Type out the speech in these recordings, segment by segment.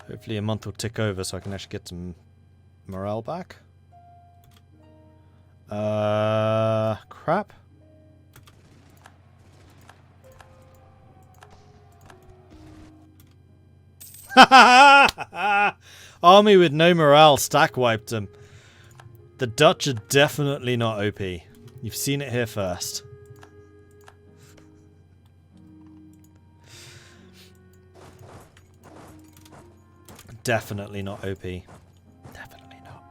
Hopefully a month will tick over so I can actually get some morale back. Crap. Army with no morale stack wiped them. The Dutch are definitely not OP. You've seen it here first. Definitely not OP. Definitely not.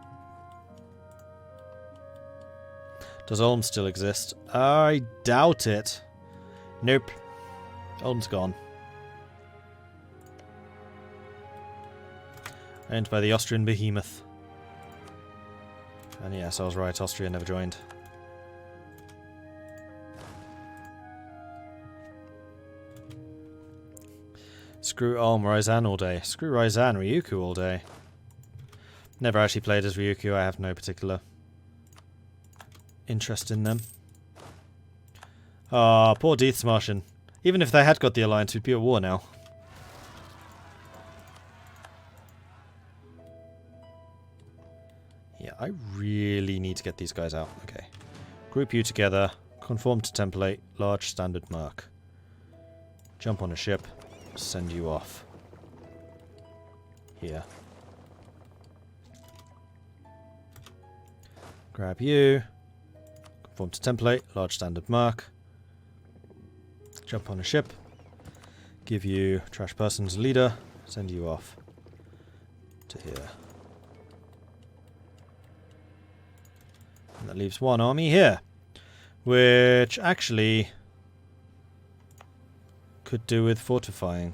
Does Ulm still exist? I doubt it. Nope. Ulm's gone. Owned by the Austrian behemoth. And yes, I was right, Austria never joined. Screw Ulm, Ryzan all day. Screw Ryzan, Ryukyu all day. Never actually played as Ryukyu, I have no particular interest in them. Ah, poor Dieth's Martian. Even if they had got the alliance, we'd be at war now. Yeah, I really need to get these guys out. Okay. Group you together. Conform to template. Large standard mark. Jump on a ship. Send you off. Here. Grab you. Conform to template. Large standard mark. Jump on a ship. Give you trash person's leader. Send you off to here. And that leaves one army here, which actually could do with fortifying.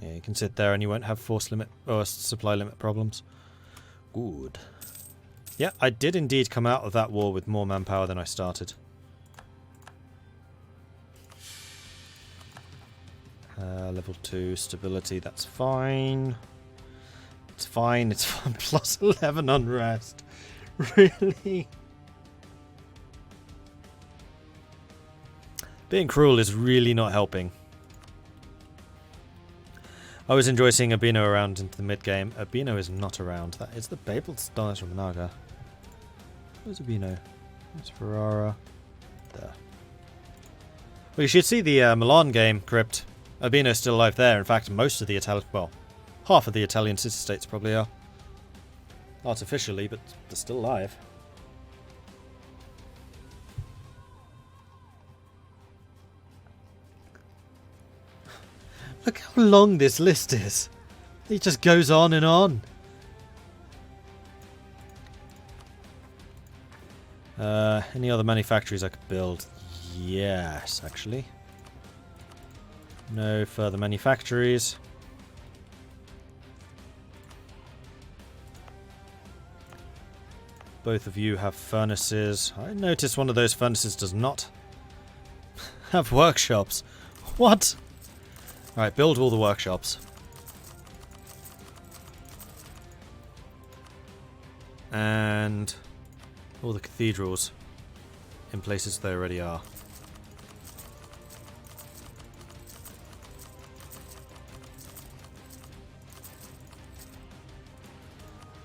Yeah, you can sit there and you won't have force limit or supply limit problems. Good. Yeah, I did indeed come out of that war with more manpower than I started. Level 2 stability, that's fine. It's fine, it's fine. Plus 11 unrest. Really? Being cruel is really not helping. I always enjoy seeing Urbino around into the mid-game. Urbino is not around. That is the Babel Stars from Naga. Where's Urbino? There's Ferrara. There. Well, you should see the Milan game, Crypt. Urbino's still alive there. In fact, most of the Italian... well, half of the Italian city-states probably are. Artificially, but they're still alive. Look how long this list is. It just goes on and on. Any other manufactories I could build? Yes, actually. No further manufactories. Both of you have furnaces. I noticed one of those furnaces does not have workshops. What? Alright, build all the workshops. And all the cathedrals in places they already are.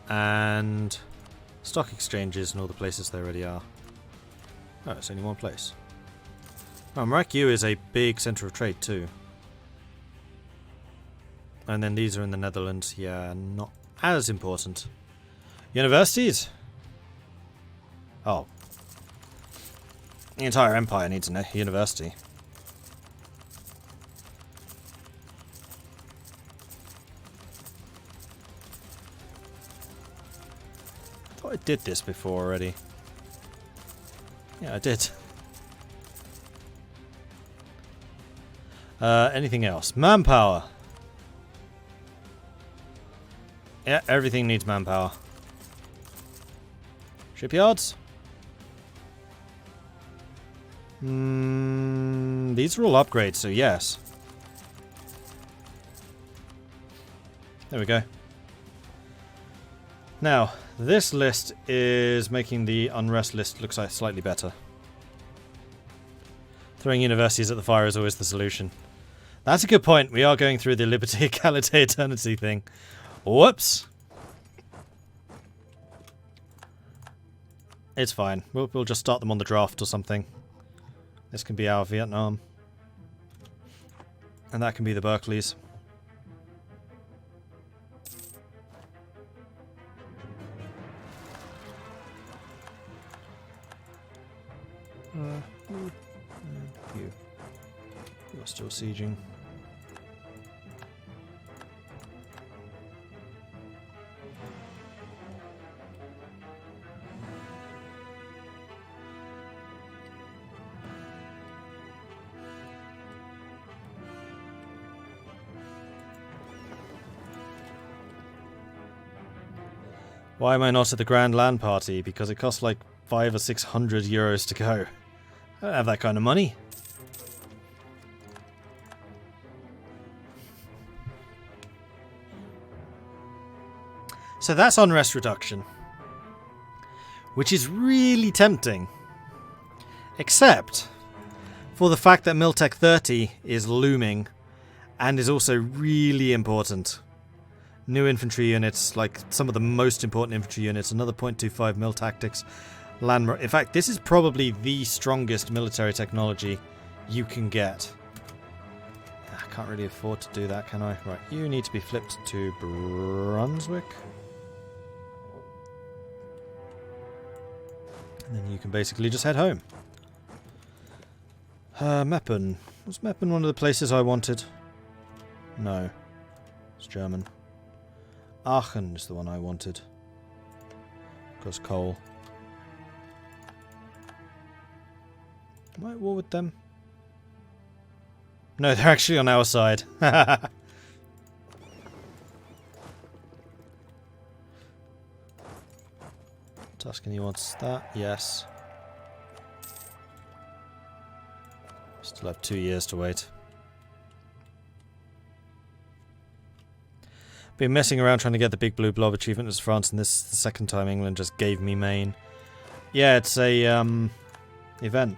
And stock exchanges and all the places they already are. Oh, it's only one place. Oh, Marrakech is a big centre of trade too. And then these are in the Netherlands. Yeah, not as important. Universities? Oh. The entire empire needs a university. I thought I did this before already. Yeah, I did. Anything else? Manpower. Yeah, everything needs manpower. Shipyards? These are all upgrades, so yes. There we go. Now, this list is making the unrest list look slightly better. Throwing universities at the fire is always the solution. That's a good point. We are going through the Liberty, Equality, Eternity thing. Whoops. It's fine. We'll just start them on the draft or something. This can be our Vietnam. And that can be the Berkeleys. You're still sieging. Why am I not at the Grand Land Party? Because it costs like 500 or 600 euros to go. I don't have that kind of money. So that's unrest reduction. Which is really tempting. Except for the fact that Miltech 30 is looming and is also really important. New infantry units, like some of the most important infantry units, another .25 mil tactics, land. In fact, this is probably the strongest military technology you can get. I can't really afford to do that, can I? Right, you need to be flipped to Brunswick. And then you can basically just head home. Meppen. Was Meppen one of the places I wanted? No. It's German. Aachen is the one I wanted. Because coal. Am I at war with them? No, they're actually on our side. Tuscany wants that, yes. Still have 2 years to wait. Been messing around trying to get the Big Blue Blob achievement as France, and this is the second time England just gave me Maine. Yeah, it's a event.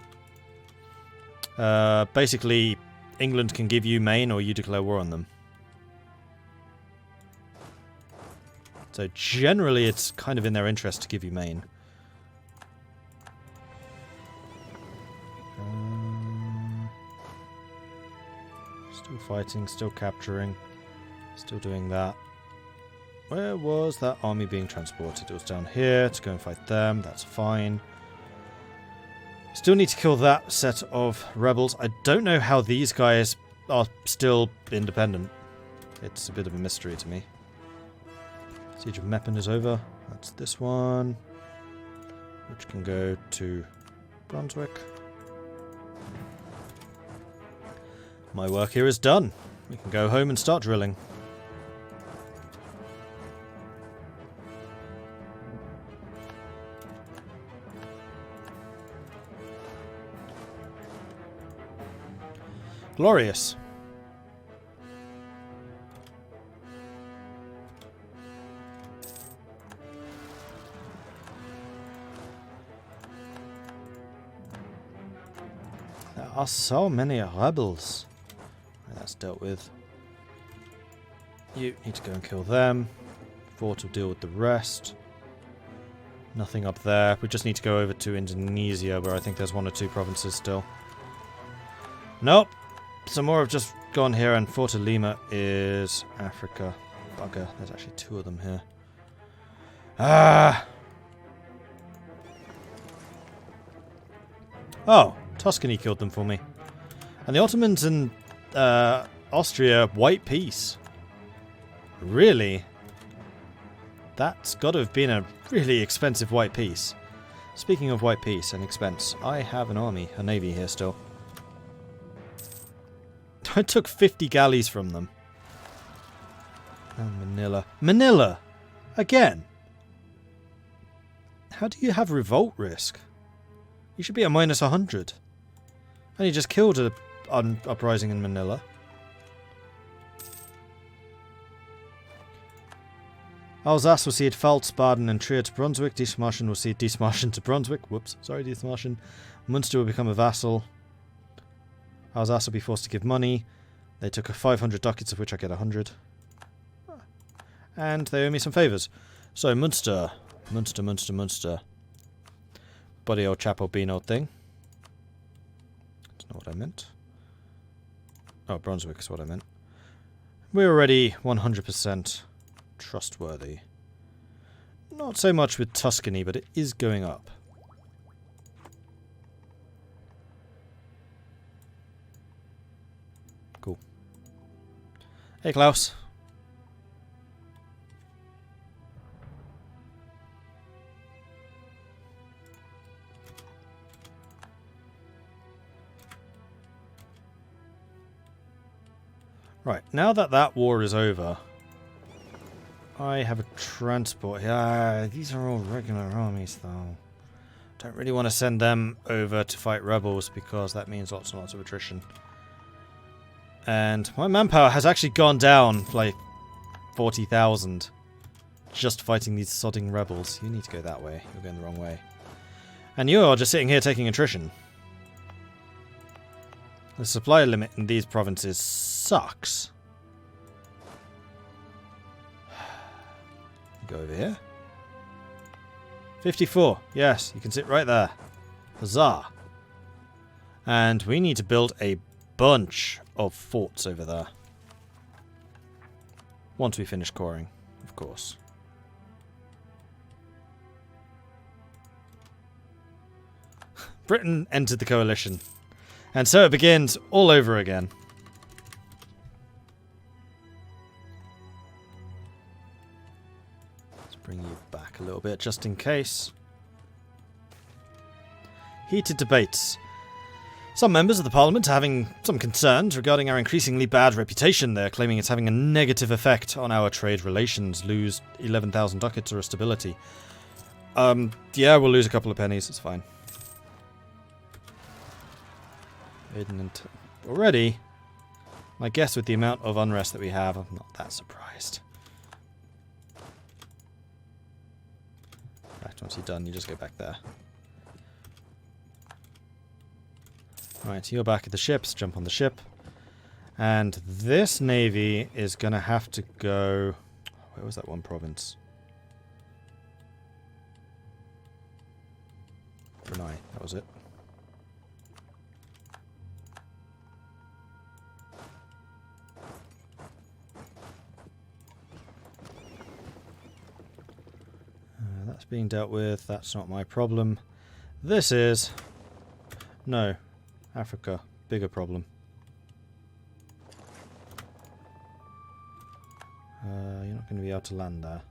Basically, England can give you Maine or you declare war on them. So generally it's kind of in their interest to give you Maine. Still fighting, still capturing, still doing that. Where was that army being transported? It was down here to go and fight them. That's fine. Still need to kill that set of rebels. I don't know how these guys are still independent. It's a bit of a mystery to me. Siege of Meppen is over. That's this one, which can go to Brunswick. My work here is done. We can go home and start drilling. Glorious. There are so many rebels. That's dealt with. You need to go and kill them. Fort will deal with the rest. Nothing up there. We just need to go over to Indonesia, where I think there's 1 or 2 provinces still. Nope. Some more have just gone here, and Fort of Lima is Africa. Bugger. There's actually 2 of them here. Ah! Oh, Tuscany killed them for me. And the Ottomans and Austria, white peace. Really? That's got to have been a really expensive white peace. Speaking of white peace and expense, I have an army, a navy here still. I took 50 galleys from them. And Manila. Manila! Again! How do you have revolt risk? You should be at minus 100. And you just killed an uprising in Manila. Alsace will cede Pfalz, Baden and Trier to Brunswick. Dithmarschen will cede Dithmarschen to Brunswick. Whoops, sorry, Dithmarschen. Munster will become a vassal. Alsace will be forced to give money. They took 500 ducats, of which I get 100. And they owe me some favours. So, Munster. Munster. Buddy old chap albino thing. That's not what I meant. Oh, Brunswick is what I meant. We're already 100% trustworthy. Not so much with Tuscany, but it is going up. Cool. Hey, Klaus. Right, now that that war is over, I have a transport. Yeah, these are all regular armies, though. Don't really want to send them over to fight rebels because that means lots and lots of attrition. And my manpower has actually gone down like 40,000 just fighting these sodding rebels. You need to go that way. You're going the wrong way. And you're just sitting here taking attrition. The supply limit in these provinces sucks. Go over here. 54. Yes, you can sit right there. Huzzah. And we need to build a bunch of forts over there. Once we finish coring, of course. Britain entered the coalition. And so it begins all over again. Let's bring you back a little bit, just in case. Heated debates. Some members of the Parliament are having some concerns regarding our increasingly bad reputation. They're claiming it's having a negative effect on our trade relations. Lose 11,000 ducats or stability. Yeah, we'll lose a couple of pennies. It's fine. Already, I guess with the amount of unrest that we have, I'm not that surprised. In fact, once you're done, you just go back there. Right, you're back at the ships. Jump on the ship. And this navy is going to have to go... Where was that one province? Brunei, that was it. That's being dealt with. That's not my problem. This is... No. Africa. Bigger problem. You're not going to be able to land there.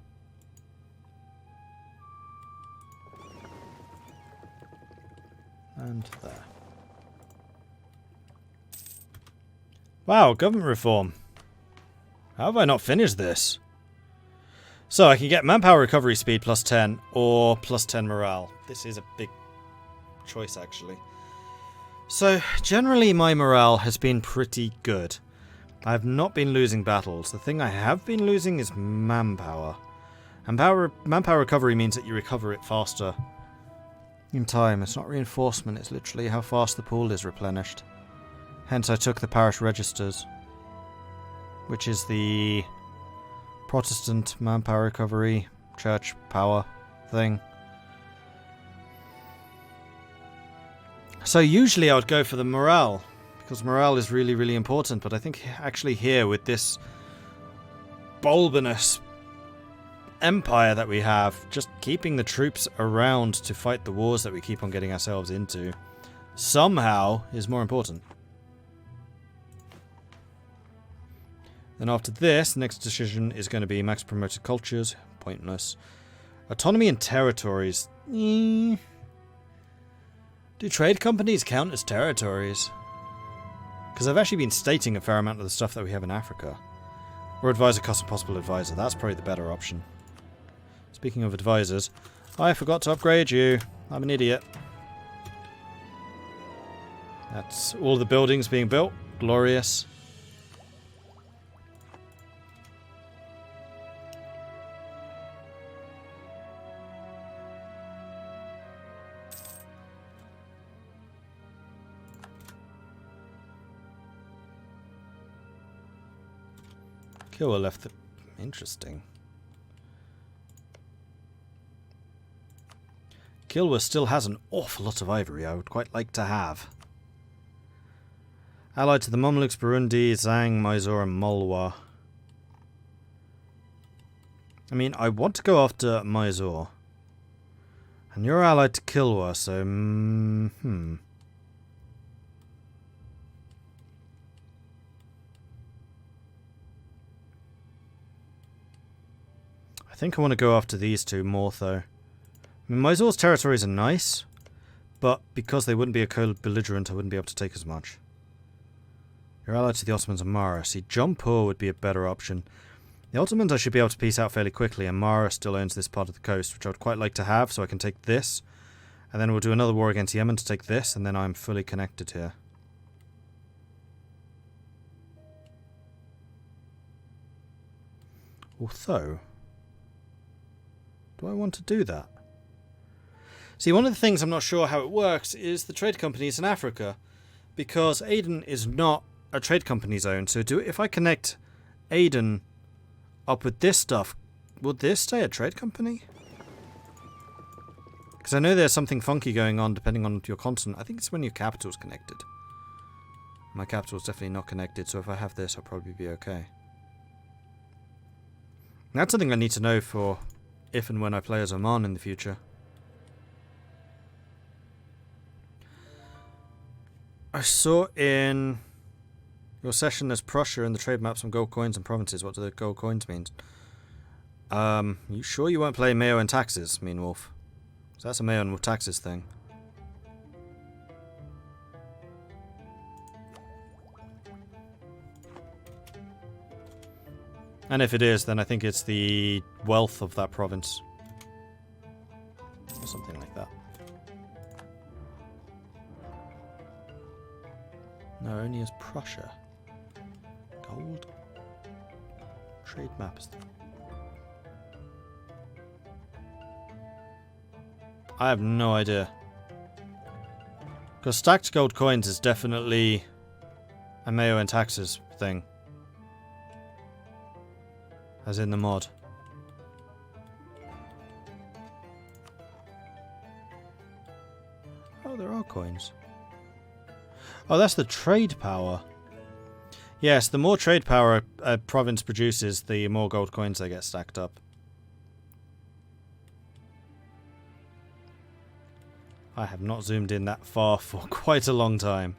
And there. Wow, government reform. How have I not finished this? So I can get manpower recovery speed plus 10 or plus 10 morale. This is a big choice, actually. So generally my morale has been pretty good. I have not been losing battles. The thing I have been losing is manpower. And manpower recovery means that you recover it faster in time. It's not reinforcement, it's literally how fast the pool is replenished. Hence I took the parish registers, which is the Protestant manpower recovery church power thing. So usually I would go for the morale, because morale is really, really important, but I think actually here with this bulbinous empire that we have, just keeping the troops around to fight the wars that we keep on getting ourselves into somehow is more important. Then after this, the next decision is going to be max promoted cultures. Pointless. Autonomy and territories. Do trade companies count as territories? Because I've actually been stating a fair amount of the stuff that we have in Africa. Or advisor cost and possible advisor. That's probably the better option. Speaking of advisors, I forgot to upgrade you. I'm an idiot. That's all the buildings being built. Glorious. Kilwa left the... Interesting. Kilwa still has an awful lot of ivory I would quite like to have. Allied to the Mamluks, Burundi, Zhang, Mysore and Malwa. I mean, I want to go after Mysore. And you're allied to Kilwa, so... I think I want to go after these two more, though. I mean, Mysore's territories are nice, but because they wouldn't be a co-belligerent, I wouldn't be able to take as much. You're allied to the Ottomans and Mara. See, Jampur would be a better option. The Ottomans I should be able to peace out fairly quickly, and Mara still owns this part of the coast, which I would quite like to have, so I can take this. And then we'll do another war against Yemen to take this, and then I'm fully connected here. Although... do I want to do that? See, one of the things I'm not sure how it works is the trade companies in Africa. Because Aden is not a trade company zone, so if I connect Aden up with this stuff, will this stay a trade company? Because I know there's something funky going on depending on your continent. I think it's when your capital's connected. My capital's definitely not connected, so if I have this, I'll probably be okay. That's something I need to know for if and when I play as Oman in the future. I saw in your session there's Prussia and the trade maps from gold coins and provinces. What do the gold coins mean? You sure you won't play Mayo and taxes, Mean Wolf? So that's a Mayo and taxes thing. And if it is, then I think it's the wealth of that province. Or something like that. No, only as Prussia. Gold. Trade maps. I have no idea. Because stacked gold coins is definitely a Mayo and taxes thing. As in the mod. Oh, there are coins. Oh, that's the trade power. Yes, the more trade power a province produces, the more gold coins they get stacked up. I have not zoomed in that far for quite a long time.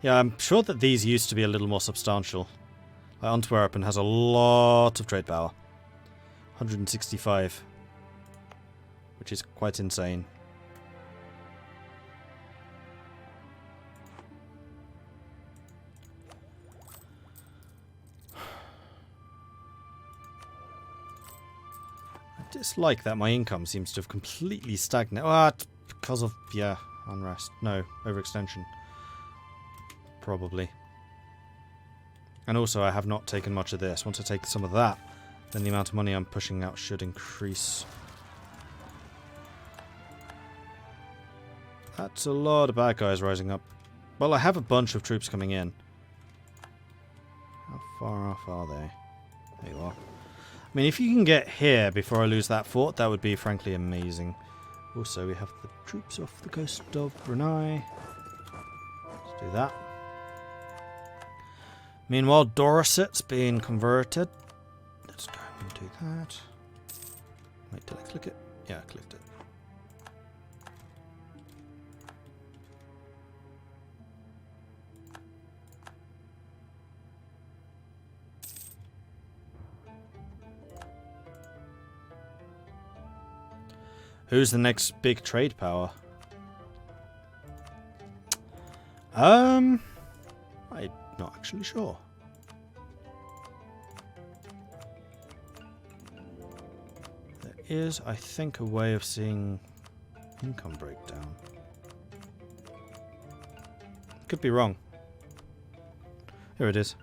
Yeah, I'm sure that these used to be a little more substantial. Like Antwerpen has a lot of trade power. 165. Which is quite insane. I dislike that my income seems to have completely stagnated. Ah, because of, yeah, unrest. No, overextension. Probably. And also, I have not taken much of this. Once I take some of that, then the amount of money I'm pushing out should increase. That's a lot of bad guys rising up. Well, I have a bunch of troops coming in. How far off are they? There you are. I mean, if you can get here before I lose that fort, that would be frankly amazing. Also, we have the troops off the coast of Brunei. Let's do that. Meanwhile, Dorset's being converted. Let's go and do that. Wait, did I click it? Yeah, I clicked it. Who's the next big trade power? I'm not actually sure. There is, I think, a way of seeing income breakdown. Could be wrong. Here it is.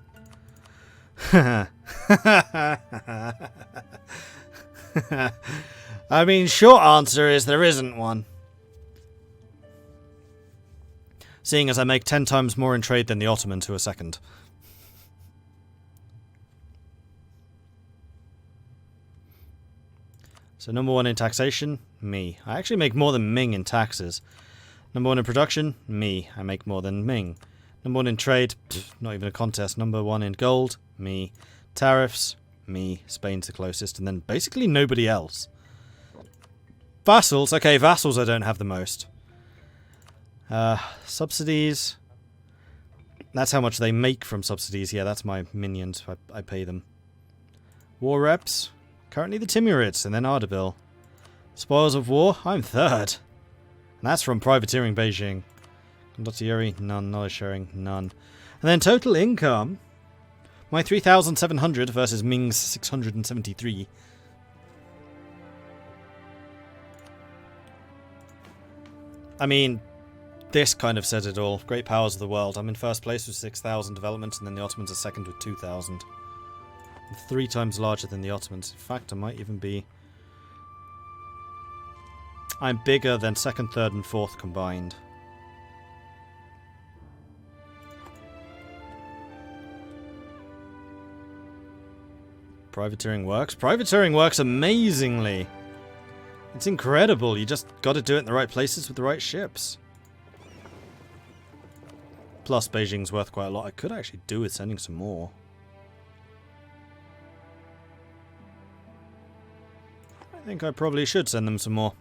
I mean, short answer is there isn't one. Seeing as I make 10 times more in trade than the Ottomans, who are second. So number 1 in taxation, me. I actually make more than Ming in taxes. Number 1 in production, me. I make more than Ming. Number 1 in trade, not even a contest. Number 1 in gold, me. Tariffs, me. Spain's the closest, and then basically nobody else. Vassals, okay, vassals I don't have the most. Subsidies. That's how much they make from subsidies. Yeah, that's my minions. I pay them. War reps. Currently the Timurids, and then Ardabil. Spoils of war, I'm 3rd. And that's from privateering Beijing. Condottieri, none. Knowledge sharing, none. And then total income. My 3,700 versus Ming's 673. I mean, this kind of says it all. Great powers of the world. I'm in 1st place with 6,000 development, and then the Ottomans are 2nd with 2,000. I'm 3 times larger than the Ottomans. In fact, I might even be... I'm bigger than 2nd, 3rd, and 4th combined. Privateering works. Privateering works amazingly. It's incredible. You just got to do it in the right places with the right ships. Plus, Beijing's worth quite a lot. I could actually do with sending some more. I think I probably should send them some more.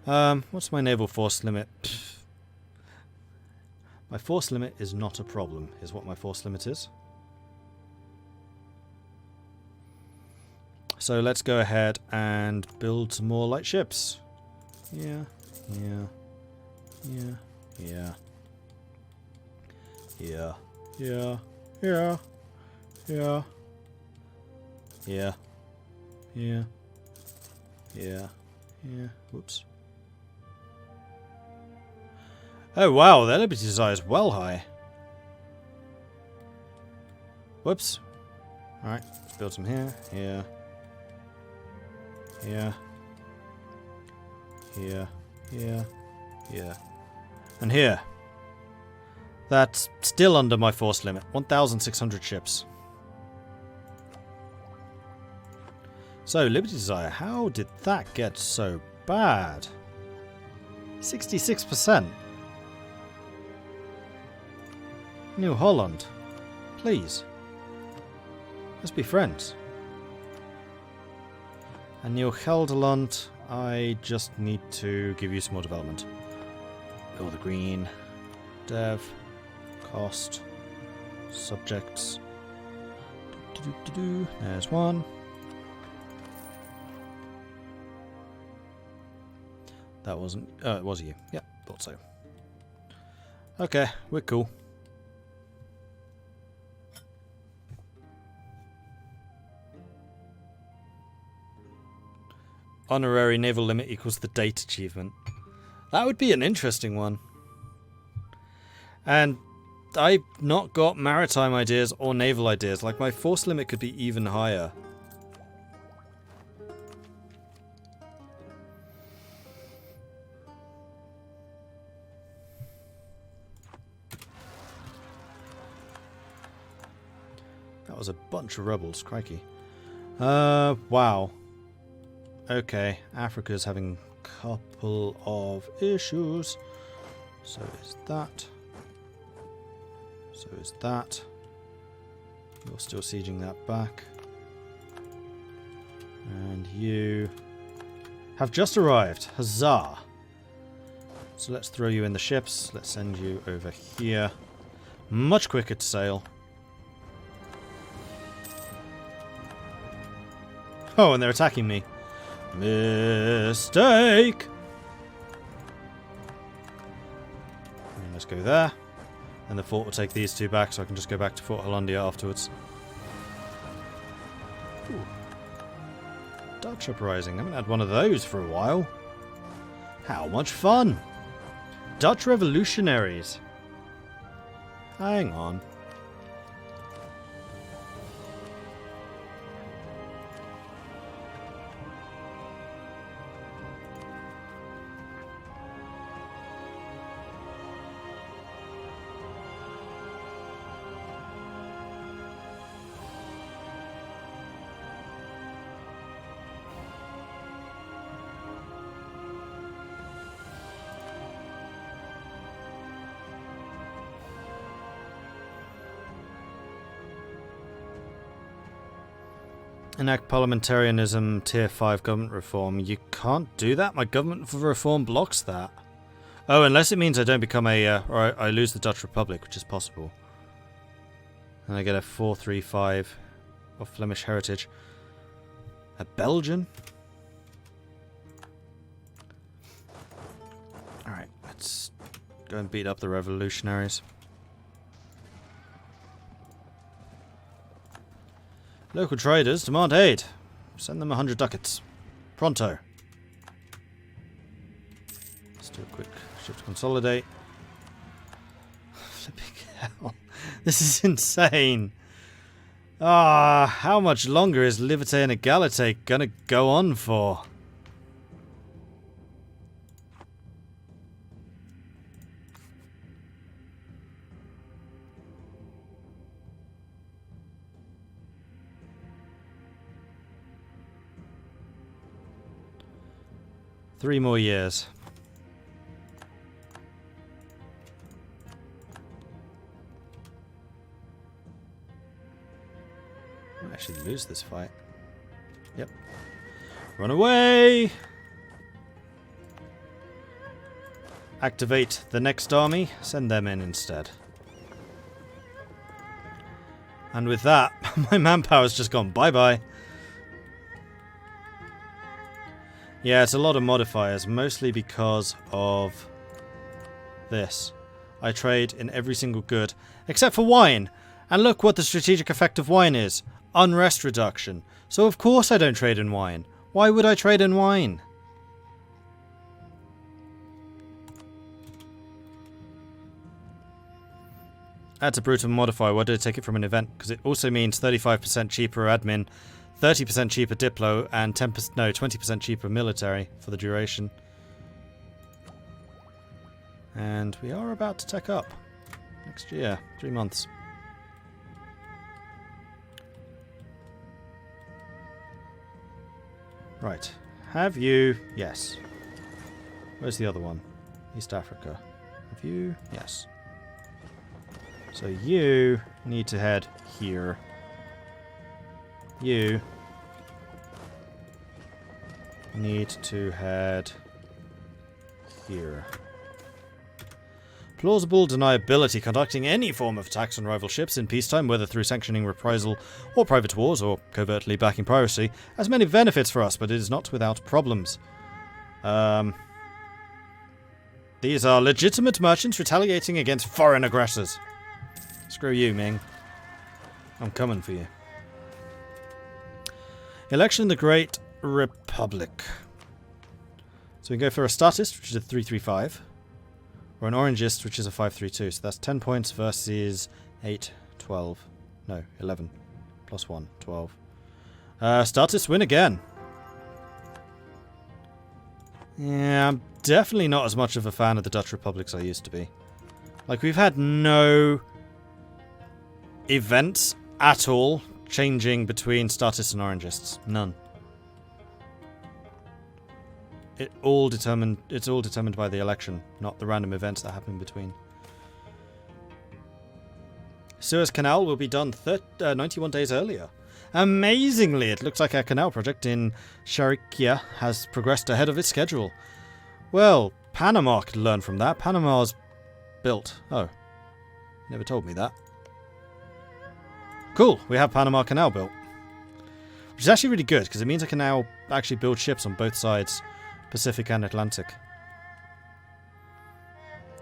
What's my naval force limit? Pfft. My force limit is not a problem, is what my force limit is. So let's go ahead and build some more light ships. Yeah. Yeah. Yeah. Yeah. Yeah. Yeah. Yeah. Yeah. Yeah. Yeah. Yeah. Yeah. Whoops. Oh wow, their liberty desire is well high. Whoops. Alright, let's build some here. Here. Here. Here. Here. Here. And here. That's still under my force limit. 1,600 ships. So, Liberty Desire, how did that get so bad? 66%. New Holland. Please. Let's be friends. And New Gelderland, I just need to give you some more development. All the green. Dev. Cost. Subjects. There's one. That wasn't... Oh, it was you. Yep, thought so. Okay, we're cool. Honorary naval limit equals the date achievement. That would be an interesting one. And I've not got maritime ideas or naval ideas. Like, my force limit could be even higher. That was a bunch of rebels, crikey. Wow. Okay, Africa's having a couple of issues. So is that. So is that. You're still sieging that back. And you have just arrived. Huzzah! So let's throw you in the ships. Let's send you over here. Much quicker to sail. Oh, and they're attacking me. Mistake! And let's go there. And the fort will take these two back, so I can just go back to Fort Hollandia afterwards. Ooh. Dutch uprising. I haven't had one of those for a while. How much fun! Dutch revolutionaries. Hang on. Enact parliamentarianism, tier 5 government reform. You can't do that? My government reform blocks that. Oh, unless it means I don't become a... or I lose the Dutch Republic, which is possible. And I get a 435 of Flemish heritage. A Belgian? Alright, let's go and beat up the revolutionaries. Local traders demand aid. Send them 100 ducats. Pronto. Let's do a quick shift to consolidate. Flipping hell. This is insane. Ah, how much longer is Liberté and Égalité gonna go on for? Three more years. I might actually lose this fight. Yep. Run away! Activate the next army. Send them in instead. And with that, my manpower's just gone bye-bye. Yeah, it's a lot of modifiers, mostly because of this. I trade in every single good, except for wine. And look what the strategic effect of wine is. Unrest reduction. So of course I don't trade in wine. Why would I trade in wine? Add to brutal modifier. Why did I take it from an event? Because it also means 35% cheaper admin, 30% cheaper Diplo, and 20% cheaper military for the duration. And we are about to tech up. Next year. 3 months. Right. Have you... Yes. Where's the other one? East Africa. Have you... Yes. So you need to head here. You need to head here. Plausible deniability. Conducting any form of attacks on rival ships in peacetime, whether through sanctioning reprisal or private wars, or covertly backing piracy, has many benefits for us, but it is not without problems. These are legitimate merchants retaliating against foreign aggressors. Screw you, Ming. I'm coming for you. Election in the Great Republic. So we can go for a statist, which is a 335, or an orangist, which is a 532. So that's 10 points versus 8, 12. No, 11. Plus 1, 12. Statists win again. Yeah, I'm definitely not as much of a fan of the Dutch Republic as I used to be. Like, we've had no events at all changing between statists and orangists. None. It's all determined by the election, not the random events that happen in between. Suez Canal will be done 91 days earlier. Amazingly, it looks like our canal project in Sharqiya has progressed ahead of its schedule. Well, Panama could learn from that. Panama's built. Oh. Never told me that. Cool, we have Panama Canal built. Which is actually really good, because it means I can now actually build ships on both sides, Pacific and Atlantic.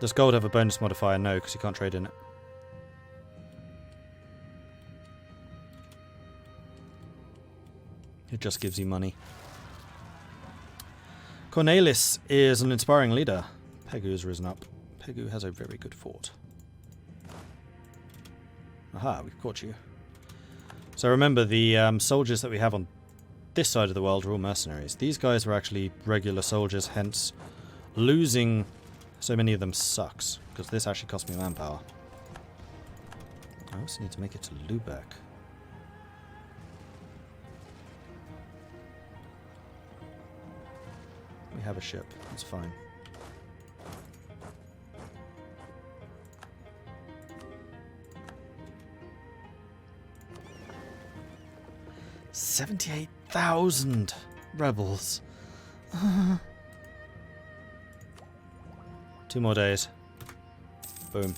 Does gold have a bonus modifier? No, because you can't trade in it. It just gives you money. Cornelis is an inspiring leader. Pegu has risen up. Pegu has a very good fort. Aha, we've caught you. So remember, the soldiers that we have on this side of the world are all mercenaries. These guys were actually regular soldiers, hence losing so many of them sucks, because this actually cost me manpower. I also need to make it to Lübeck. We have a ship, that's fine. 78,000 rebels. 2 more days. Boom.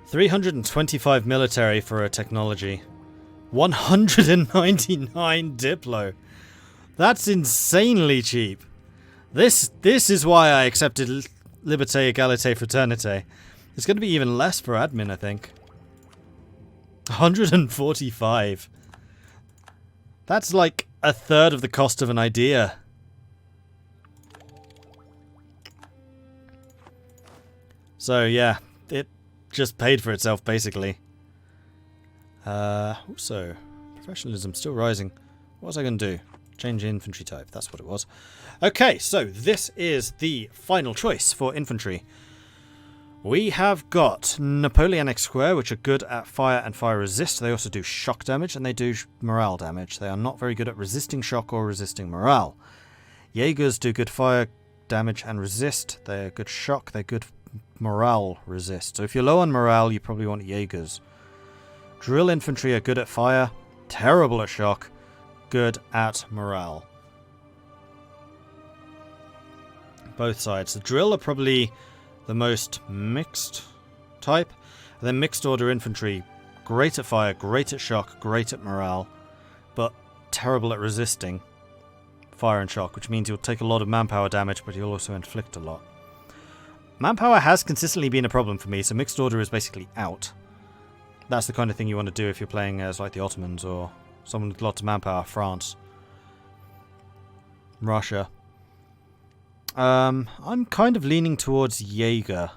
325 military for a technology. 199 Diplo. That's insanely cheap. This is why I accepted Liberté, Égalité, Fraternité. It's going to be even less for admin, I think. 145. That's like a third of the cost of an idea. So yeah, it just paid for itself basically. Also, professionalism still rising. What was I going to do? Change infantry type, that's what it was. Okay, so this is the final choice for infantry. We have got Napoleonic Square, which are good at fire and fire resist. They also do shock damage and they do morale damage. They are not very good at resisting shock or resisting morale. Jaegers do good fire damage and resist. They're good shock, they're good morale resist. So if you're low on morale, you probably want Jaegers. Drill infantry are good at fire, terrible at shock, good at morale. Both sides. The drill are probably the most mixed type. And then mixed order infantry, great at fire, great at shock, great at morale, but terrible at resisting fire and shock, which means you'll take a lot of manpower damage, but you'll also inflict a lot. Manpower has consistently been a problem for me, so mixed order is basically out. That's the kind of thing you want to do if you're playing as like the Ottomans or someone with lots of manpower, France, Russia. I'm kind of leaning towards Jaeger.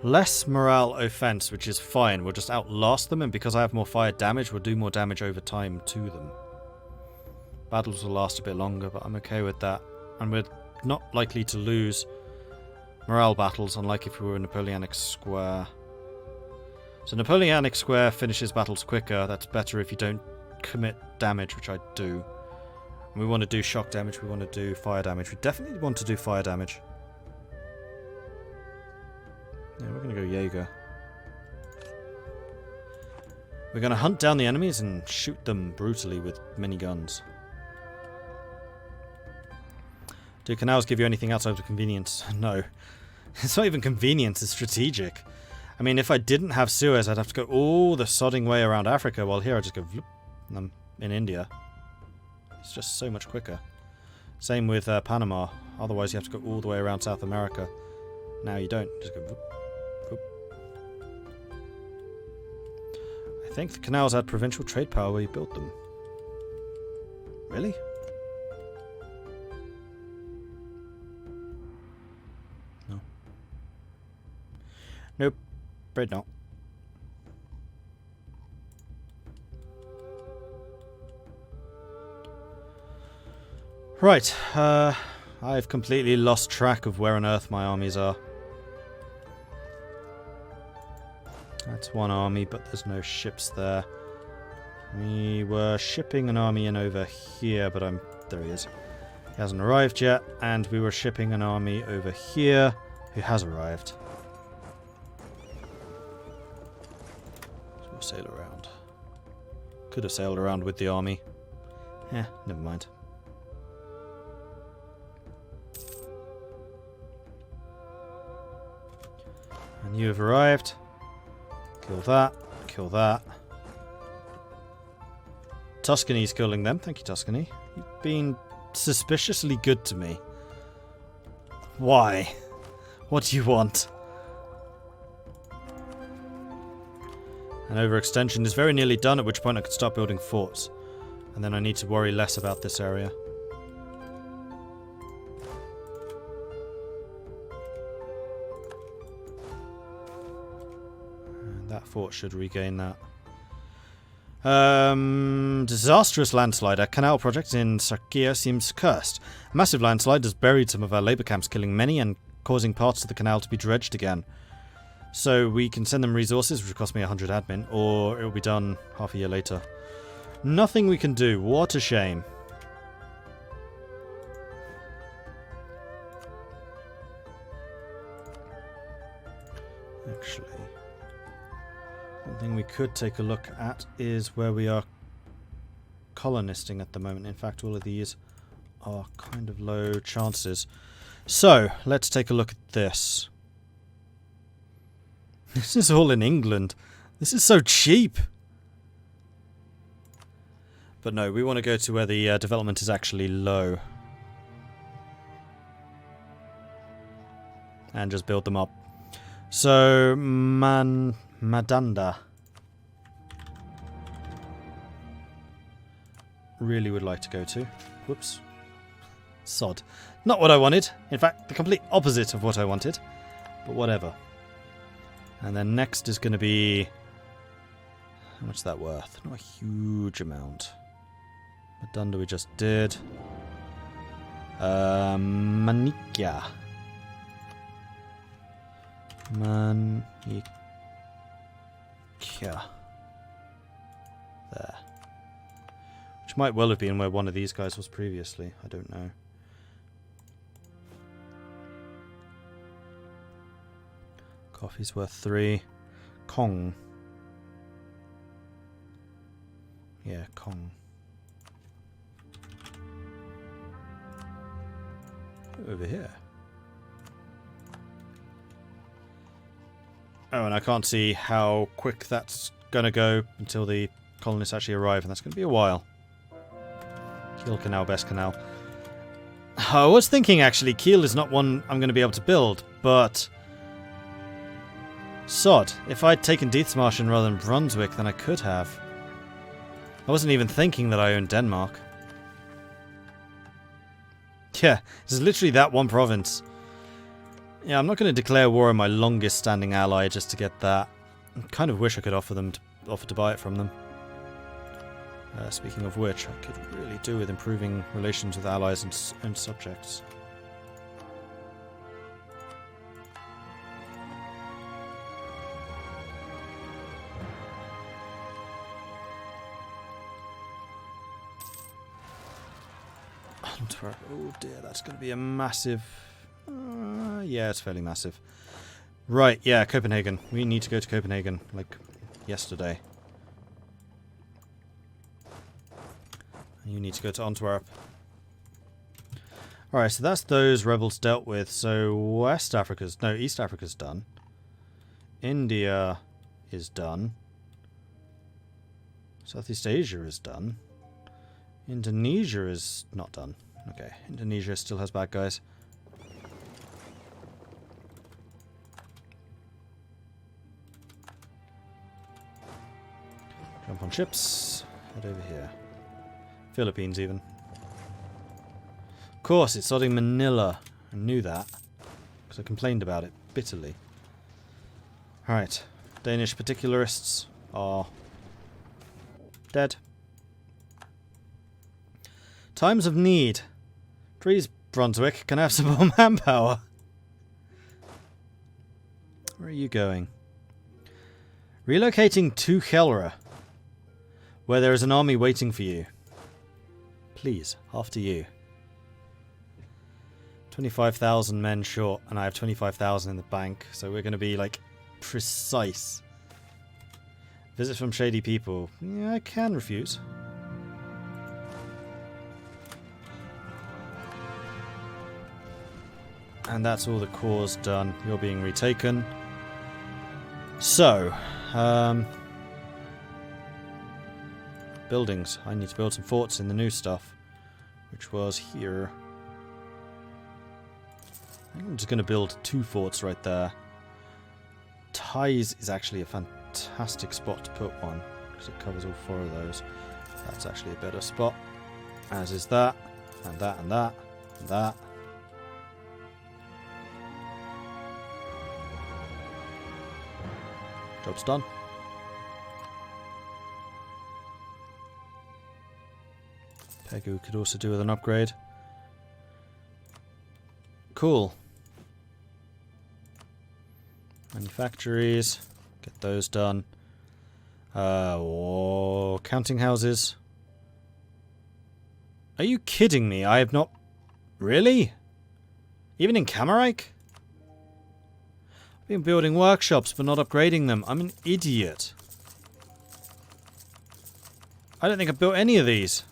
Less morale offense, which is fine. We'll just outlast them, and because I have more fire damage, we'll do more damage over time to them. Battles will last a bit longer, but I'm okay with that. And we're not likely to lose morale battles, unlike if we were in Napoleonic Square. So Napoleonic Square finishes battles quicker. That's better if you don't commit damage, which I do. And we want to do shock damage, we want to do fire damage. We definitely want to do fire damage. Yeah, we're going to go Jaeger. We're going to hunt down the enemies and shoot them brutally with many guns. Do canals give you anything outside of convenience? No. It's not even convenience, it's strategic. I mean, if I didn't have Suez, I'd have to go all the sodding way around Africa, while here I just go vloop, and I'm in India. It's just so much quicker. Same with Panama. Otherwise, you have to go all the way around South America. Now you don't. Just go vloop, vloop. I think the canals had provincial trade power where you built them. Really? No. Nope. Afraid not. Right, I've completely lost track of where on earth my armies are. That's one army, but there's no ships there. We were shipping an army in over here, but there he is. He hasn't arrived yet, and we were shipping an army over here, who has arrived. So we'll sail around. Could have sailed around with the army. Never mind. And you have arrived. Kill that. Kill that. Tuscany's killing them. Thank you, Tuscany. You've been suspiciously good to me. Why? What do you want? An overextension is very nearly done, at which point I could start building forts. And then I need to worry less about this area. That fort should regain that. Disastrous landslide. Our canal project in Sarkia seems cursed. A massive landslide has buried some of our labour camps, killing many and causing parts of the canal to be dredged again. So we can send them resources, which will cost me 100 admin, or it will be done half a year later. Nothing we can do. What a shame. Actually, Something we could take a look at is where we are colonisting at the moment. In fact, all of these are kind of low chances. So, let's take a look at this. This is all in England. This is so cheap. But no, we want to go to where the development is actually low. And just build them up. So, Madanda. Really would like to go to. Whoops. Sod. Not what I wanted. In fact, the complete opposite of what I wanted. But whatever. And then next is going to be... How much is that worth? Not a huge amount. Madanda we just did. Manikia. Manikia. There. Which might well have been where one of these guys was previously. I don't know. Coffee's worth 3. Kong. Yeah, Kong. Over here. Oh, and I can't see how quick that's going to go until the colonists actually arrive, and that's going to be a while. Kiel Canal, best canal. I was thinking, actually, Kiel is not one I'm going to be able to build, but... Sod. If I'd taken Dithmarschen rather than Brunswick, then I could have. I wasn't even thinking that I owned Denmark. Yeah, this is literally that one province. Yeah, I'm not going to declare war on my longest standing ally just to get that. I kind of wish I could offer to buy it from them. Speaking of which, I could really do with improving relations with allies and subjects. Oh dear, that's going to be a massive... yeah, it's fairly massive. Right, yeah, Copenhagen. We need to go to Copenhagen, like, yesterday. You need to go to Antwerp. Alright, so that's those rebels dealt with. So West Africa's... No, East Africa's done. India is done. Southeast Asia is done. Indonesia is not done. Okay, Indonesia still has bad guys. Jump on ships. Head over here. Philippines, even. Of course, it's sodding Manila. I knew that. Because I complained about it bitterly. Alright. Danish particularists are dead. Times of need. Please, Brunswick, can I have some more manpower? Where are you going? Relocating to Gelre, where there is an army waiting for you. Please, after you. 25,000 men short, and I have 25,000 in the bank, so we're going to be, like, precise. Visit from shady people. Yeah, I can refuse. And that's all the cores done. You're being retaken. So, buildings. I need to build some forts in the new stuff, which was here. I think I'm just going to build 2 forts right there. Ties is actually a fantastic spot to put one, because it covers all 4 of those. That's actually a better spot. As is that, and that, and that, and that. Job's done. Pegu could also do with an upgrade. Cool. Manufactories. Get those done. Counting houses. Are you kidding me? I have not... Really? Even in Kamarike? I've been building workshops but not upgrading them. I'm an idiot. I don't think I've built any of these.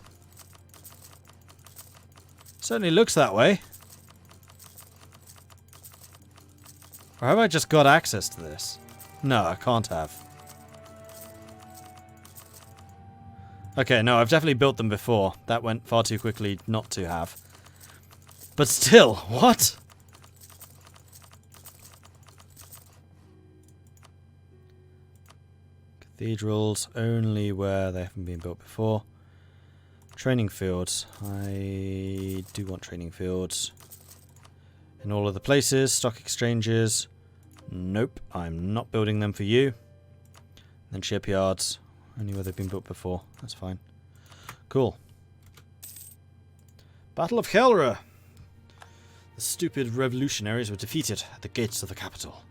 Certainly looks that way. Or have I just got access to this? No, I can't have. Okay, no, I've definitely built them before. That went far too quickly not to have. But still, what? Cathedrals only where they haven't been built before. Training fields. I do want training fields. In all of the places. Stock exchanges. Nope, I'm not building them for you. Then shipyards. Only where they've been built before. That's fine. Cool. Battle of Gelre. The stupid revolutionaries were defeated at the gates of the capital.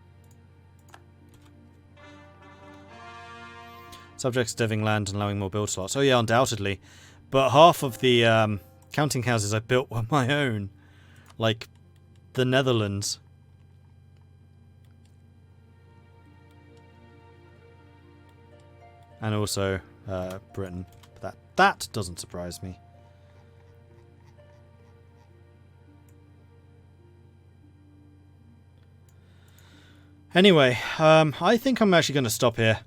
Subjects diving land and allowing more build slots. Oh yeah, undoubtedly. But half of the counting houses I built were my own. Like the Netherlands. And also Britain. That doesn't surprise me. Anyway, I think I'm actually going to stop here.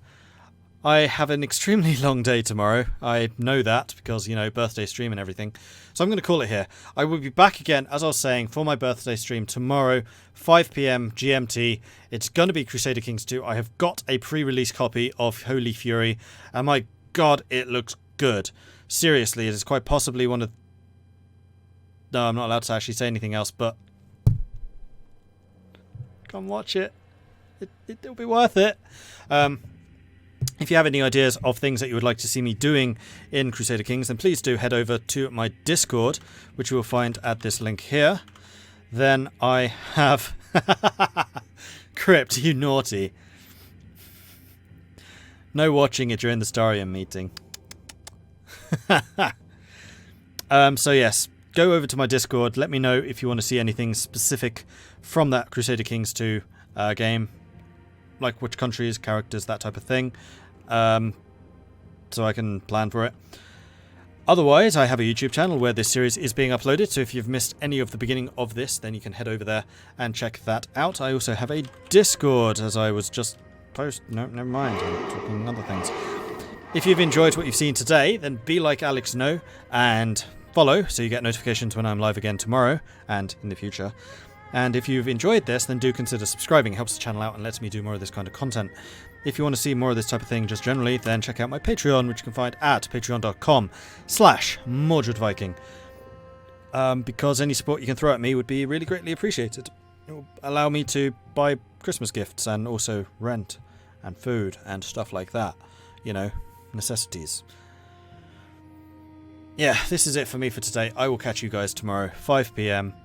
I have an extremely long day tomorrow. I know that because, you know, birthday stream and everything. So I'm going to call it here. I will be back again, as I was saying, for my birthday stream tomorrow, 5 PM GMT. It's going to be Crusader Kings 2. I have got a pre-release copy of Holy Fury. And my god, it looks good. Seriously, it is quite possibly one of... No, I'm not allowed to actually say anything else, but... Come watch it. It'll be worth it. If you have any ideas of things that you would like to see me doing in Crusader Kings, then please do head over to my Discord, which you will find at this link here. Then I have... Crypt, you naughty. No watching it during the Starium meeting. So yes, go over to my Discord. Let me know if you want to see anything specific from that Crusader Kings 2 game. Like which countries, characters, that type of thing. So I can plan for it. Otherwise, I have a YouTube channel where this series is being uploaded, so if you've missed any of the beginning of this, then you can head over there and check that out. I also have a Discord, as I was just No, never mind, I'm talking other things. If you've enjoyed what you've seen today, then be like Alex No and follow, so you get notifications when I'm live again tomorrow and in the future. And if you've enjoyed this, then do consider subscribing. It helps the channel out and lets me do more of this kind of content. If you want to see more of this type of thing just generally, then check out my Patreon, which you can find at patreon.com/MordredViking. Because any support you can throw at me would be really greatly appreciated. It will allow me to buy Christmas gifts and also rent and food and stuff like that. You know, necessities. Yeah, this is it for me for today. I will catch you guys tomorrow, 5 PM.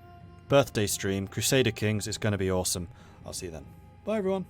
Birthday stream, Crusader Kings. It's going to be awesome. I'll see you then. Bye, everyone.